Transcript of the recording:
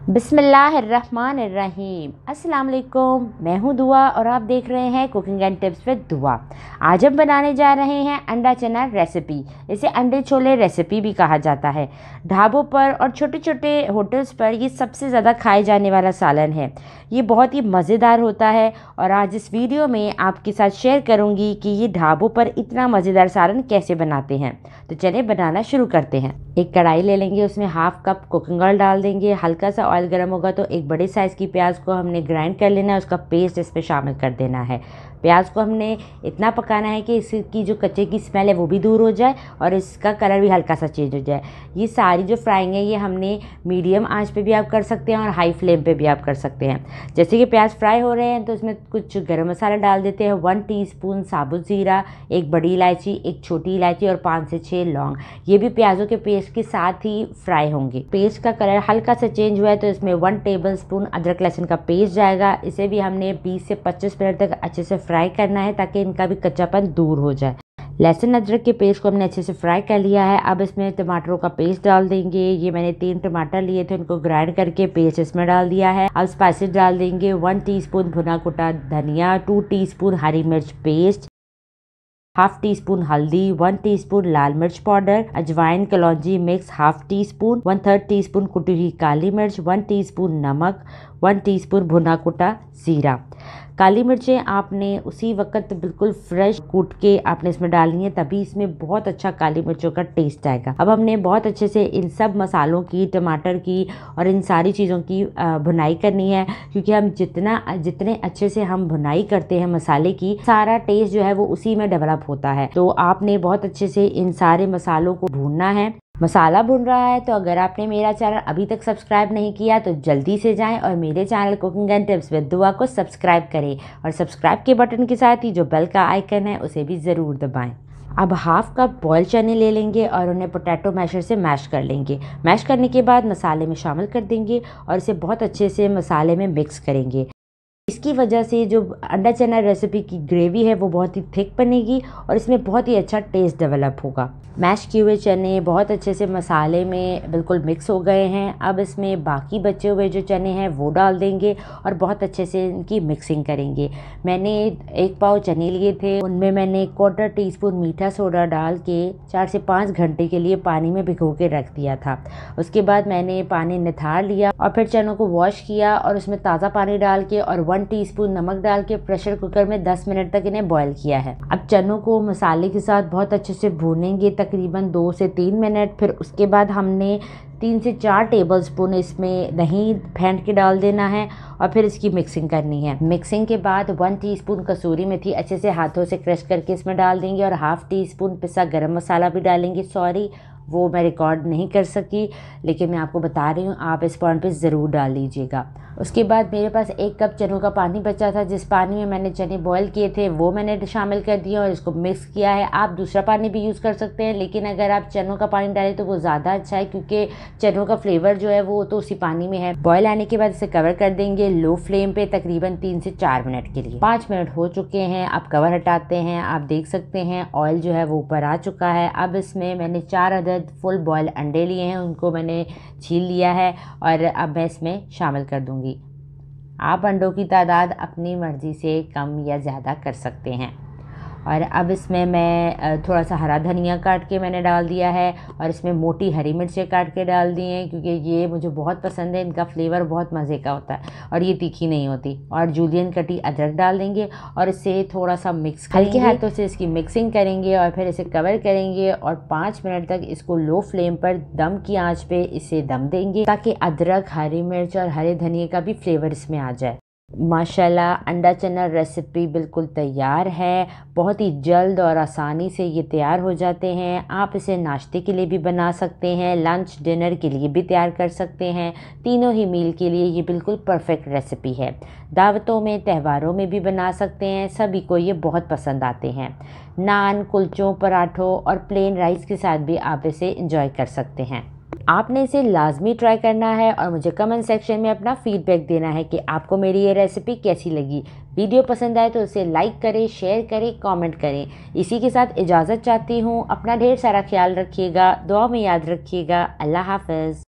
बिस्मिल्लाहिर्रहमानिर्रहीम। अस्सलाम वालेकुम, मैं हूँ दुआ और आप देख रहे हैं कुकिंग एंड टिप्स विद दुआ। आज हम बनाने जा रहे हैं अंडा चना रेसिपी। इसे अंडे छोले रेसिपी भी कहा जाता है। ढाबों पर और छोटे छोटे होटल्स पर ये सबसे ज़्यादा खाए जाने वाला सालन है। ये बहुत ही मज़ेदार होता है और आज इस वीडियो में आपके साथ शेयर करूँगी कि ये ढाबों पर इतना मज़ेदार सालन कैसे बनाते हैं। तो चलिए बनाना शुरू करते हैं। एक कढ़ाई ले लेंगे, उसमें हाफ कप कुकिंग ऑयल डाल देंगे। हल्का सा ऑयल गर्म होगा तो एक बड़े साइज़ की प्याज को हमने ग्राइंड कर लेना है, उसका पेस्ट इसमें शामिल कर देना है। प्याज को हमने इतना पकाना है कि इसकी जो कच्चे की स्मेल है वो भी दूर हो जाए और इसका कलर भी हल्का सा चेंज हो जाए। ये सारी जो फ्राइंग है ये हमने मीडियम आंच पे भी आप कर सकते हैं और हाई फ्लेम पे भी आप कर सकते हैं। जैसे कि प्याज फ्राई हो रहे हैं तो इसमें कुछ गरम मसाला डाल देते हैं। 1 टीस्पून साबुत ज़ीरा, एक बड़ी इलायची, एक छोटी इलायची और 5 से 6 लौंग। ये भी प्याज़ों के पेस्ट के साथ ही फ्राई होंगे। पेस्ट का कलर हल्का सा चेंज हुआ है तो इसमें 1 टेबलस्पून अदरक लहसुन का पेस्ट जाएगा। इसे भी हमने 20 से 25 मिनट तक अच्छे से फ्राई करना है ताकि इनका भी कच्चापन दूर हो जाए। लहसुन अदरक के पेस्ट को हमने अच्छे से फ्राई कर लिया है। अब इसमें टमाटरों का पेस्ट डाल देंगे। ये मैंने 3 टमाटर लिए थे, उनको ग्राइंड करके पेस्ट इसमें डाल दिया है। अब स्पाइसेस डाल देंगे। 1 टीस्पून भुना कुटा धनिया, 2 टीस्पून हरी मिर्च पेस्ट, हाफ टी स्पून हल्दी, 1 टीस्पून लाल मिर्च पाउडर, अजवाइन कलौंजी mix half teaspoon, 1/3 teaspoon कुटी हुई काली मिर्च, 1 टीस्पून नमक, 1 टीस्पून भुना कुटा जीरा। काली मिर्चें आपने उसी वक्त बिल्कुल फ्रेश कूट के आपने इसमें डालनी है, तभी इसमें बहुत अच्छा काली मिर्चों का टेस्ट आएगा। अब हमने बहुत अच्छे से इन सब मसालों की, टमाटर की और इन सारी चीज़ों की भुनाई करनी है, क्योंकि हम जितने अच्छे से हम भुनाई करते हैं मसाले की, सारा टेस्ट जो है वो उसी में डेवलप होता है। तो आपने बहुत अच्छे से इन सारे मसालों को भूनना है। मसाला भुन रहा है तो अगर आपने मेरा चैनल अभी तक सब्सक्राइब नहीं किया तो जल्दी से जाएं और मेरे channel cooking and tips with दुआ को सब्सक्राइब करें और सब्सक्राइब के बटन के साथ ही जो बेल का आइकन है उसे भी ज़रूर दबाएं। अब हाफ कप बॉयल चने ले लेंगे और उन्हें पोटैटो मैशर से मैश कर लेंगे। मैश करने के बाद मसाले में शामिल कर देंगे और इसे बहुत अच्छे से मसाले में मिक्स करेंगे। इसकी वजह से जो अंडा चना रेसिपी की ग्रेवी है वो बहुत ही थिक बनेगी और इसमें बहुत ही अच्छा टेस्ट डेवलप होगा। मैश किए हुए चने बहुत अच्छे से मसाले में बिल्कुल मिक्स हो गए हैं। अब इसमें बाकी बचे हुए जो चने हैं वो डाल देंगे और बहुत अच्छे से इनकी मिक्सिंग करेंगे। मैंने 1 पाव चने लिए थे, उनमें मैंने 1/4 टीस्पून मीठा सोडा डाल के 4 से 5 घंटे के लिए पानी में भिगो के रख दिया था। उसके बाद मैंने पानी निथार लिया और फिर चनों को वॉश किया और उसमें ताज़ा पानी डाल के और 1 टीस्पून नमक डाल के प्रेशर कुकर में 10 मिनट तक इन्हें बॉयल किया है। अब चनों को मसाले के साथ बहुत अच्छे से भूनेंगे तकरीबन 2 से 3 मिनट। फिर उसके बाद हमने 3 से 4 टेबलस्पून इसमें दही फेंट के डाल देना है और फिर इसकी मिक्सिंग करनी है। मिक्सिंग के बाद 1 टीस्पून कसूरी मेथी अच्छे से हाथों से क्रश करके इसमें डाल देंगे और हाफ टीस्पून पिसा गरम मसाला भी डालेंगे। सॉरी, वो मैं रिकॉर्ड नहीं कर सकी, लेकिन मैं आपको बता रही हूँ, आप इस पॉइंट पे ज़रूर डाल लीजिएगा। उसके बाद मेरे पास 1 कप चनों का पानी बचा था, जिस पानी में मैंने चने बॉयल किए थे वो मैंने शामिल कर दिया और इसको मिक्स किया है। आप दूसरा पानी भी यूज़ कर सकते हैं, लेकिन अगर आप चनों का पानी डालें तो वो ज़्यादा अच्छा है, क्योंकि चनों का फ्लेवर जो है वो तो उसी पानी में है। बॉयल आने के बाद इसे कवर कर देंगे लो फ्लेम पे तकरीबन 3 से 4 मिनट के लिए। 5 मिनट हो चुके हैं, अब कवर हटाते हैं। आप देख सकते हैं ऑयल जो है वो ऊपर आ चुका है। अब इसमें मैंने 4 अदद फुल बॉयल अंडे लिए हैं, उनको मैंने छील लिया है और अब मैं इसमें शामिल कर दूंगी। आप अंडों की तादाद अपनी मर्ज़ी से कम या ज़्यादा कर सकते हैं। और अब इसमें मैं थोड़ा सा हरा धनिया काट के मैंने डाल दिया है और इसमें मोटी हरी मिर्चें काट के डाल दी हैं, क्योंकि ये मुझे बहुत पसंद है। इनका फ्लेवर बहुत मज़े का होता है और ये तीखी नहीं होती। और जूलियन कटी अदरक डाल देंगे और इसे थोड़ा सा मिक्स हल्के हाथों से इसकी मिक्सिंग करेंगे और फिर इसे कवर करेंगे और 5 मिनट तक इसको लो फ्लेम पर दम की आंच पे इसे दम देंगे, ताकि अदरक, हरी मिर्च और हरे धनिए का भी फ्लेवर इसमें आ जाए। माशाल्लाह, अंडा चना रेसिपी बिल्कुल तैयार है। बहुत ही जल्द और आसानी से ये तैयार हो जाते हैं। आप इसे नाश्ते के लिए भी बना सकते हैं, लंच डिनर के लिए भी तैयार कर सकते हैं। तीनों ही मील के लिए ये बिल्कुल परफेक्ट रेसिपी है। दावतों में, त्योहारों में भी बना सकते हैं, सभी को ये बहुत पसंद आते हैं। नान, कुलचों, पराठों और प्लेन राइस के साथ भी आप इसे इंजॉय कर सकते हैं। आपने इसे लाजमी ट्राई करना है और मुझे कमेंट सेक्शन में अपना फीडबैक देना है कि आपको मेरी ये रेसिपी कैसी लगी। वीडियो पसंद आए तो उसे लाइक करें, शेयर करें, कमेंट करें। इसी के साथ इजाज़त चाहती हूँ। अपना ढेर सारा ख्याल रखिएगा, दुआ में याद रखिएगा। अल्लाह हाफ़िज़।